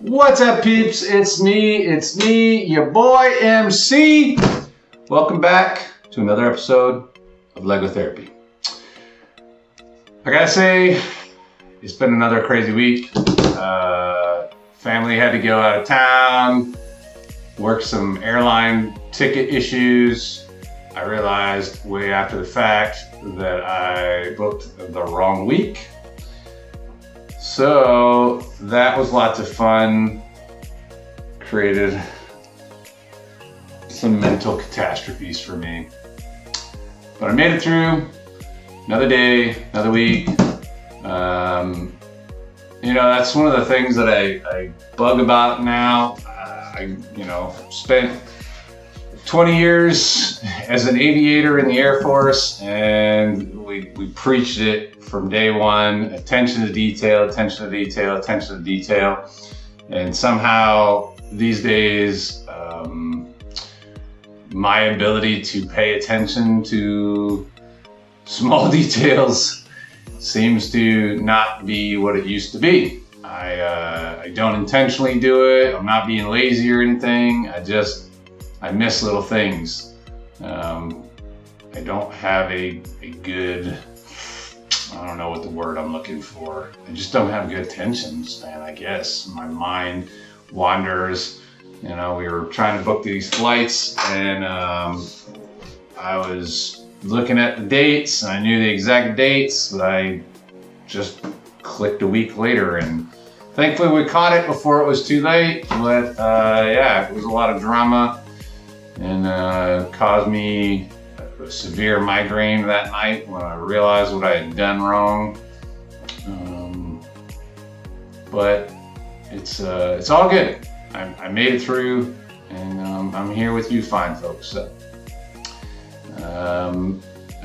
What's up, peeps? It's me, your boy MC. Welcome back to another episode of Lego Therapy. I gotta say, it's been another crazy week. Family had to go out of town, work some airline ticket issues. I realized way after the fact that I booked the wrong week. So that was lots of fun, created some mental catastrophes for me. But I made it through, another day, another week. That's one of the things that I bug about now. I spent 20 years as an aviator in the Air Force, and we preached it from day one: attention to detail, attention to detail, attention to detail. And somehow these days, my ability to pay attention to small details seems to not be what it used to be. I don't intentionally do it. I'm not being lazy or anything. I miss little things. I don't have a good, I don't know what the word I'm looking for. I just don't have good attention span, I guess. My mind wanders. We were trying to book these flights, and I was looking at the dates, and I knew the exact dates, but I just clicked a week later, and thankfully we caught it before it was too late. But it was a lot of drama, and caused me a severe migraine that night when I realized what I had done wrong. But it's all good. I made it through, and I'm here with you fine folks. So, I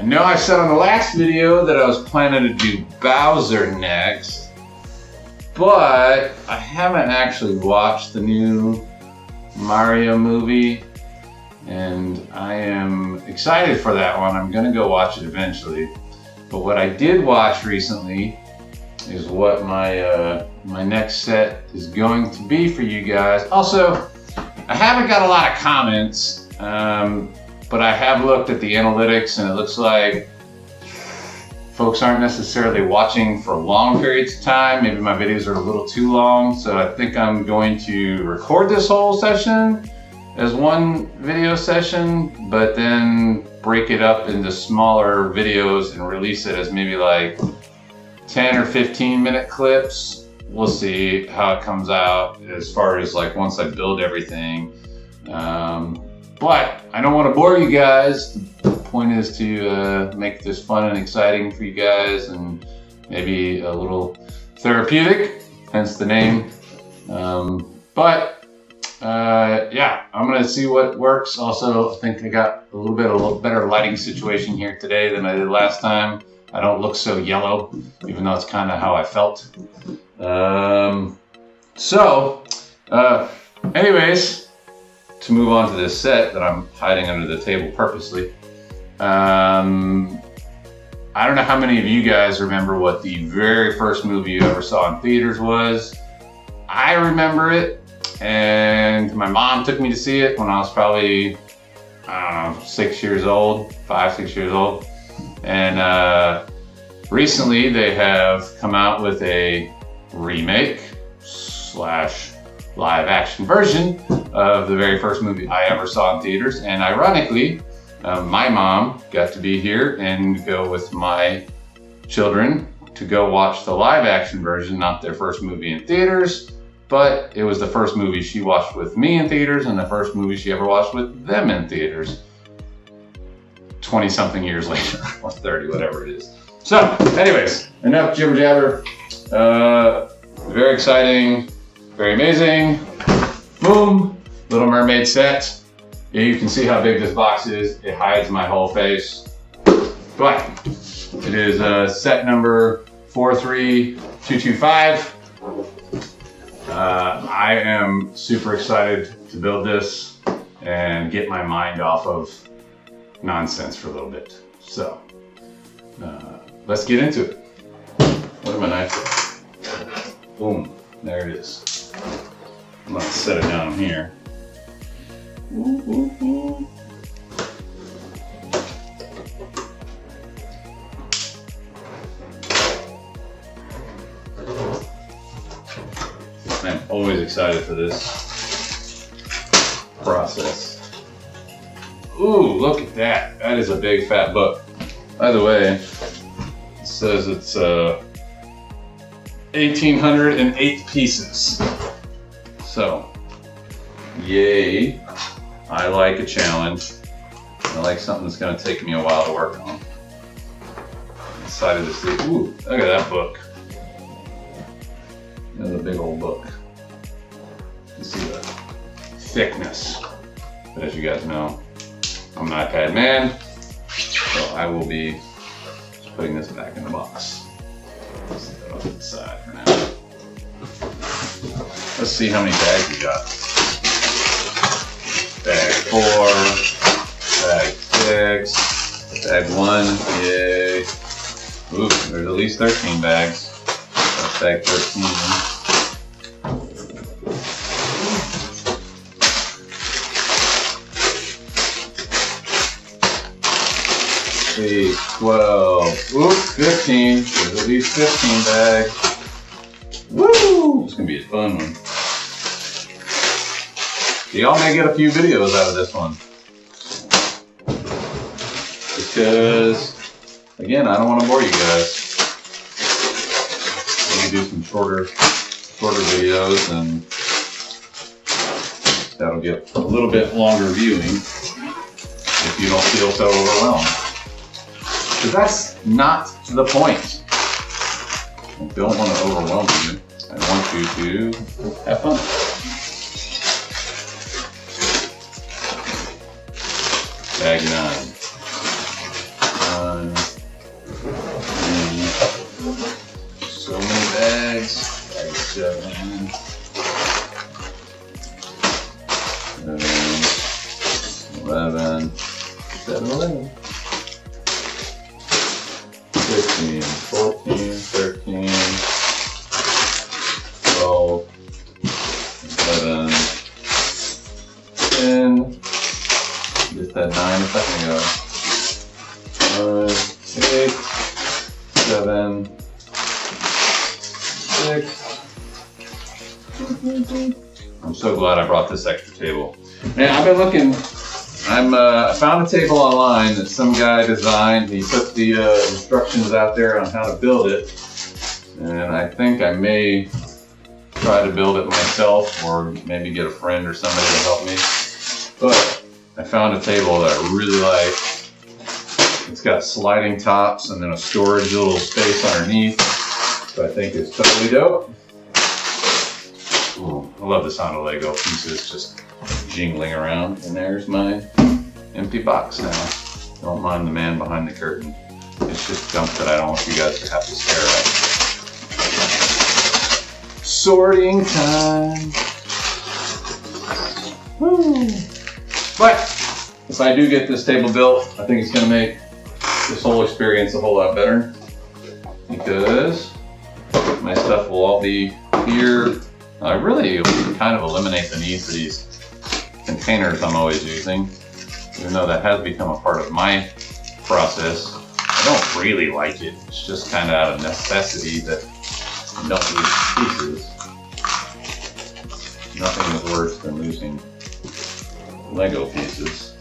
know I said on the last video that I was planning to do Bowser next, but I haven't actually watched the new Mario movie, and I am excited for that one. I'm gonna go watch it eventually. But what I did watch recently is what my next set is going to be for you guys. Also, I haven't got a lot of comments, but I have looked at the analytics, and it looks like folks aren't necessarily watching for long periods of time. Maybe my videos are a little too long, so I think I'm going to record this whole session as one video session, but then break it up into smaller videos and release it as maybe like 10 or 15 minute clips. We'll see how it comes out as far as like once I build everything. But I don't want to bore you guys. The point is to make this fun and exciting for you guys, and maybe a little therapeutic, hence the name. I'm gonna see what works. Also, I think I got a little better lighting situation here today than I did last time. I don't look so yellow, even though it's kind of how I felt. Anyways, to move on to this set that I'm hiding under the table purposely. I don't know how many of you guys remember what the very first movie you ever saw in theaters was. I remember it, and my mom took me to see it when I was probably, 6 years old, 5, 6 years old. And recently they have come out with a remake / live action version of the very first movie I ever saw in theaters. And ironically, my mom got to be here and go with my children to go watch the live action version, not their first movie in theaters, but it was the first movie she watched with me in theaters and the first movie she ever watched with them in theaters 20 something years later, or 30, whatever it is. So anyways, enough jibber jabber. Very exciting, very amazing. Boom, Little Mermaid set. Yeah, you can see how big this box is. It hides my whole face. But it is set number 43225. I am super excited to build this and get my mind off of nonsense for a little bit. So let's get into it. What am I knife? Boom, there it is. I'm gonna set it down here. Ooh, ooh, ooh. I'm always excited for this process. Ooh, look at that. That is a big fat book. By the way, it says it's 1,808 pieces. So, yay. I like a challenge. I like something that's going to take me a while to work on. I'm excited to see. Ooh, look at that book. Another big old book. You see the thickness. But as you guys know, I'm an iPad man, so I will be just putting this back in the box. Set that off to the side for now. Let's see how many bags we got. Bag 4, bag 6, bag 1, yay. Ooh, there's at least 13 bags. That's bag 13. 8, 12, ooh, 15. There's at least 15 bags. Woo! It's gonna be a fun one. Y'all may get a few videos out of this one. Because, again, I don't want to bore you guys. Maybe do some shorter videos, and that'll get a little bit longer viewing if you don't feel so overwhelmed. Because that's not the point. I don't want to overwhelm you. I want you to have fun. Bag 9. 9. So many bags. Bag 7. 11. 11. 15, 14, 13, 12, 11, 10, just had 9 a second ago. 8, 7, 6. I'm so glad I brought this extra table. Man, I've been looking. I found a table online that some guy designed. He put the instructions out there on how to build it, and I think I may try to build it myself, or maybe get a friend or somebody to help me. But I found a table that I really like. It's got sliding tops and then a storage little space underneath, so I think it's totally dope. Ooh, I love the sound of Lego pieces just jingling around. And there's my empty box now. Don't mind the man behind the curtain. It's just junk that I don't want you guys to have to stare at. Sorting time. Woo. But if I do get this table built, I think it's going to make this whole experience a whole lot better, because my stuff will all be here. I really kind of eliminate the need for these containers I'm always using, even though that has become a part of my process. I don't really like it. It's just kind of out of necessity that I don't use pieces. Nothing is worse than losing Lego pieces.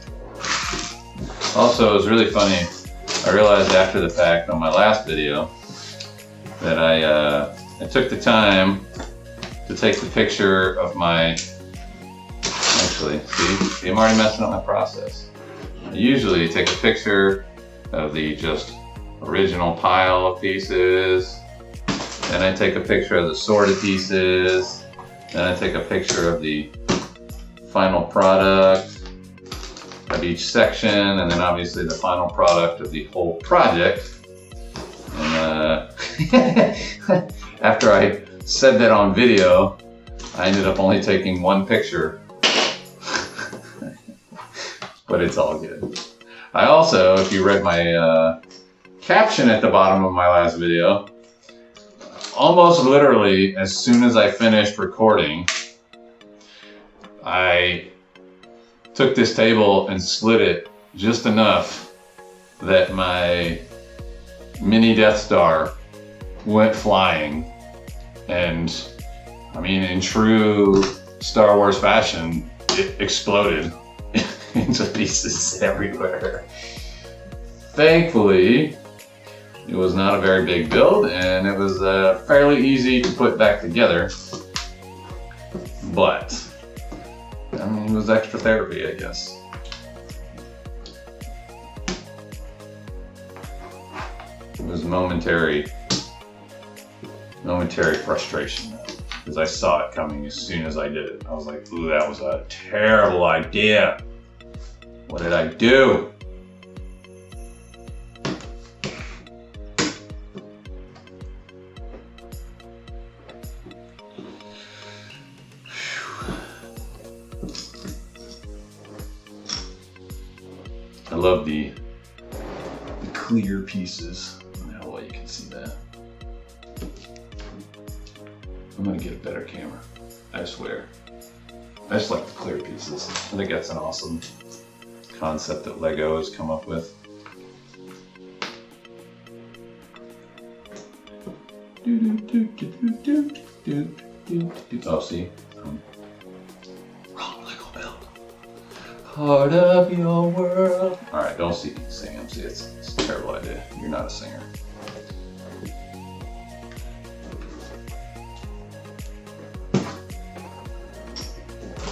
Also, it was really funny. I realized after the fact on my last video that I took the time to take the picture of my, actually, see, I'm already messing up my process. I usually take a picture of the just original pile of pieces, then I take a picture of the sorted pieces, then I take a picture of the final product of each section, and then obviously the final product of the whole project. And after I said that on video, I ended up only taking one picture. But it's all good. I also, if you read my caption at the bottom of my last video, almost literally as soon as I finished recording, I took this table and slid it just enough that my mini Death Star went flying, and I mean, in true Star Wars fashion, it exploded into pieces everywhere. Thankfully, it was not a very big build, and it was fairly easy to put back together. But, I mean, it was extra therapy, I guess. It was momentary frustration, because I saw it coming as soon as I did it. I was like, ooh, that was a terrible idea. What did I do? I love the clear pieces. I don't know how well you can see that. I'm gonna get a better camera, I swear. I just like the clear pieces. I think that's an awesome concept that Lego has come up with. Oh, see? Wrong Lego build. Part of your world. Alright, don't sing. See, it's a terrible idea. You're not a singer.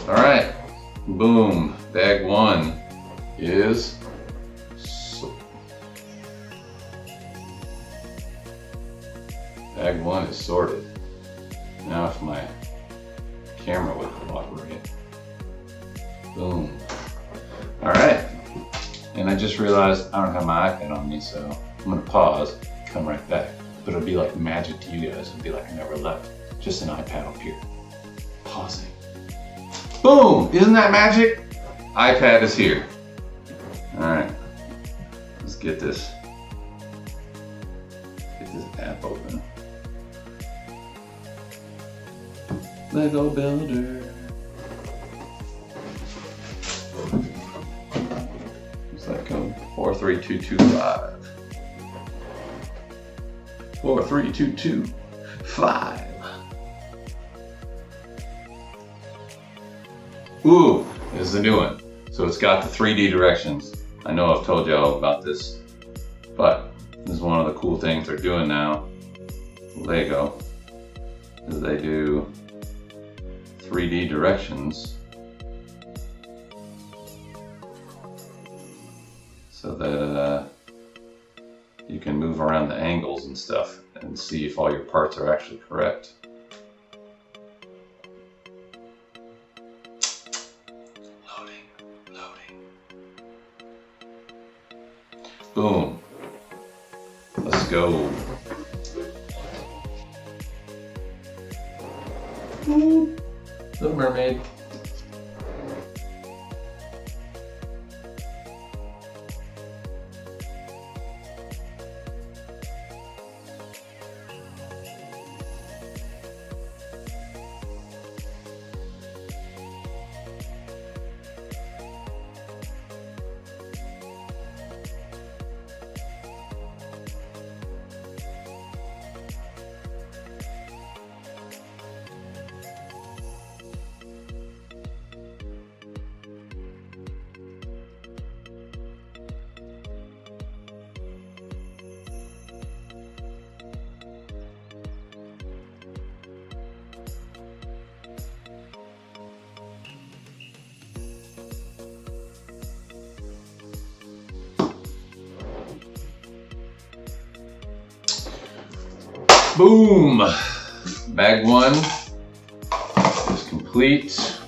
Alright, boom. Bag one is sorted. Bag one is sorted. Now if my camera would cooperate. Boom. Alright. And I just realized I don't have my iPad on me, so I'm gonna pause, come right back. But it'll be like magic to you guys. It'll be like I never left. Just an iPad up here. Pausing. Boom! Isn't that magic? iPad is here. Alright. Let's get this app open. Lego Builder. What's that code? 43225. 43225. Ooh, this is a new one. So it's got the 3D directions. I know I've told y'all about this, but this is one of the cool things they're doing now. Lego is they do 3D directions so that you can move around the angles and stuff and see if all your parts are actually correct. Boom. Let's go. Little Mermaid. Boom! Bag one is complete.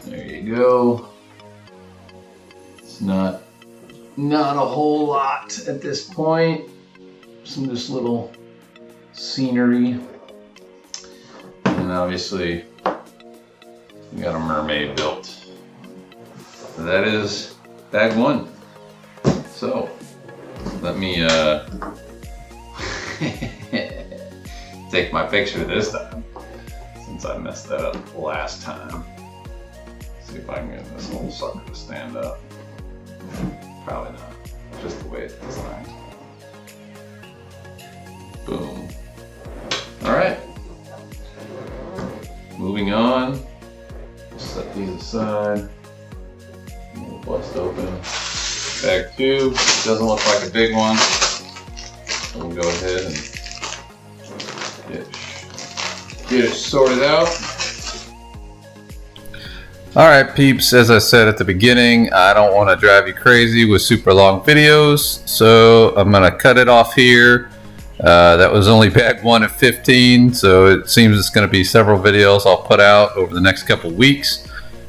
There you go. It's not a whole lot at this point. Some just little scenery. And obviously we got a mermaid built. So that is bag one. So let me take my picture this time, since I messed that up last time. See if I can get this little sucker to stand up. Probably not. Just the way it's designed. Boom. Alright. Moving on. Set these aside. We'll bust open. Bag 2. Doesn't look like a big one. So we'll go ahead and get it sorted out. Alright peeps, as I said at the beginning, I don't want to drive you crazy with super long videos, so I'm going to cut it off here. That was only bag 1 of 15, so it seems it's going to be several videos I'll put out over the next couple weeks.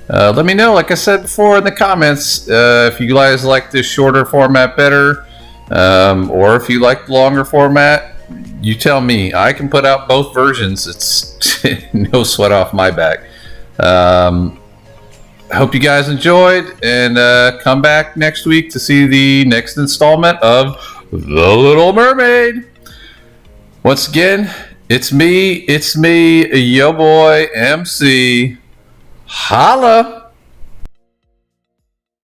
Let me know, like I said before in the comments, if you guys like this shorter format better, or if you like the longer format. You tell me. I can put out both versions. It's no sweat off my back. I hope you guys enjoyed, and come back next week to see the next installment of The Little Mermaid. Once again, it's me, yo boy, MC. Holla!